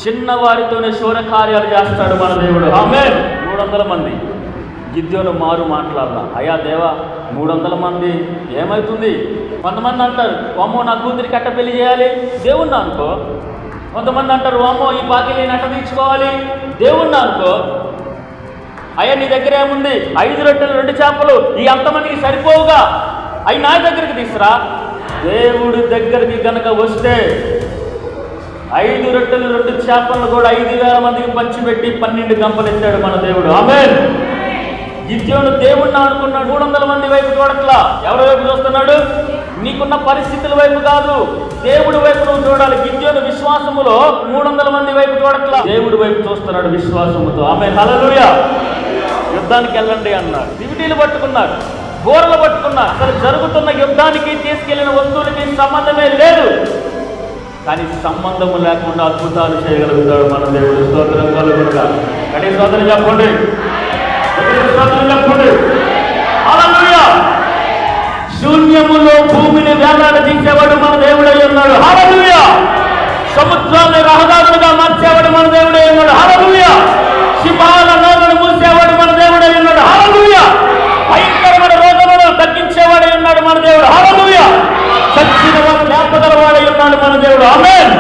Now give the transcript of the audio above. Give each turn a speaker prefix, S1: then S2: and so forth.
S1: చిన్నవారితోనే శూర కార్యాలు చేస్తాడు మన దేవుడు. ఆమేన్. 300 మంది గిద్యోను మారు మాట్లాడాల. అయ్యా దేవా, 300 మంది ఏమవుతుంది? కొంతమంది అంటారు, అమ్మో నా కూతురికి అట్ట పెళ్లి చేయాలి, దేవుణ్ణి అనుకో. కొంతమంది అంటారు, అమ్మో ఈ పాకి అట్ట తీర్చుకోవాలి, దేవుణ్ణి అనుకో. అయ్యా నీ దగ్గర ఏముంది? 5 రొట్టెలు 2 చేపలు, ఈ అంతమందికి సరిపోవుగా, అవి నా దగ్గరికి తీసురా. దేవుడి దగ్గరికి గనక వస్తే 5 రొట్టెలు 2 చేపలను కూడా 5,000 మందికి పంచిపెట్టి 12 గంపలు ఎత్తాడు మన దేవుడు. ఆమేన్. గిద్యోను దేవుణ్ణి అనుకున్నాడు. 300 మంది వైపు చూడట్లా. ఎవరి వైపు చూస్తున్నాడు? నీకున్న పరిస్థితుల వైపు కాదు, దేవుడి వైపు నువ్వు చూడాలి. గిద్యోను విశ్వాసములో 300 మంది వైపు చూడట్లా, దేవుడి వైపు చూస్తున్నాడు విశ్వాసముతో. ఆమేన్. హల్లెలూయా. యుద్ధానికి వెళ్ళండి అన్నాడు. దివిటీలు పట్టుకున్నాడు, బోరలు పట్టుకున్నాడు. అసలు జరుగుతున్న యుద్ధానికి తీసుకెళ్లిన వస్తువులకి సంబంధమే లేదు, కానీ సంబంధము లేకుండా అద్భుతాలు చేయగలుగుతాడు మన దేవుడు. స్తోత్రం కలుగునుగా. కానీ స్తోత్రం చెప్పండి, స్తోత్రం చెప్పండి. హల్లెలూయా. శూన్యములో భూమిని వేలాడదీసేవాడు మన దేవుడై ఉన్నాడు. హల్లెలూయా. సముద్రాన్ని రహదారులుగా మార్చేవాడు మన దేవుడై ఉన్నాడు. హల్లెలూయా. శివాల నోరును మూసేవాడు మన దేవుడై ఉన్నాడు. హల్లెలూయా. భయంకరమైన రోగములను తగ్గించేవాడై ఉన్నాడు మన దేవుడు. హల్లెలూయా. చచ్చిన వాడు లేపగలవాడై ఉన్నాడు మన దేవుడు. ఆమేన్.